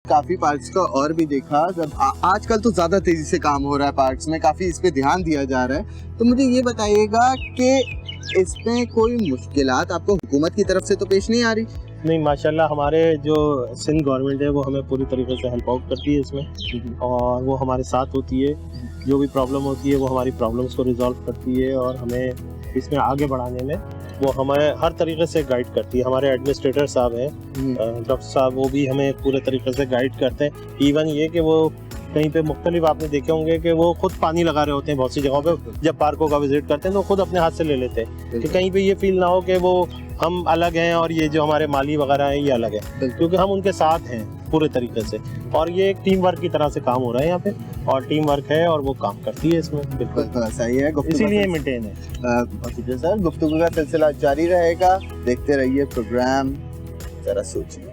काफी पार्क्स का और भी देखा जब आजकल तो ज्यादा तेजी से काम हो रहा है पार्क्स में, काफी इस पे ध्यान दिया जा रहा है। तो मुझे ये बताइएगा कि इसमें कोई मुश्किलात आपको हुकूमत की तरफ से तो पेश नहीं आ रही? नहीं, माशाल्लाह हमारे जो सिंध गवर्नमेंट है वो हमें पूरी तरीके से हेल्प आउट करती है इसमें, और वो हमारे साथ होती है। जो भी प्रॉब्लम होती है वो हमारी प्रॉब्लम्स को रिजॉल्व करती है, और हमें इसमें आगे बढ़ाने में वो हमें हर तरीके से गाइड करती है। हमारे एडमिनिस्ट्रेटर साहब हैं, डॉक्टर साहब, वो भी हमें पूरे तरीके से गाइड करते हैं। इवन ये कि वो कहीं पे मुख्तलिफ आपने देखे होंगे कि वो खुद पानी लगा रहे होते हैं बहुत सी जगहों पे। जब पार्कों का विजिट करते हैं तो खुद अपने हाथ से ले लेते हैं कि कहीं पे ये फील ना हो कि वो हम अलग हैं और ये जो हमारे माली वगैरह हैं ये अलग है, क्योंकि हम उनके साथ हैं पूरे तरीके से। और ये एक टीम वर्क की तरह से काम हो रहा है यहाँ पे, और टीम वर्क है और वो काम करती है इसमें। बिल्कुल सही है, इसीलिए मेंटेन है। सर गुफ्तगू का सिलसिला जारी रहेगा, देखते रहिए प्रोग्राम, जरा सोचिए।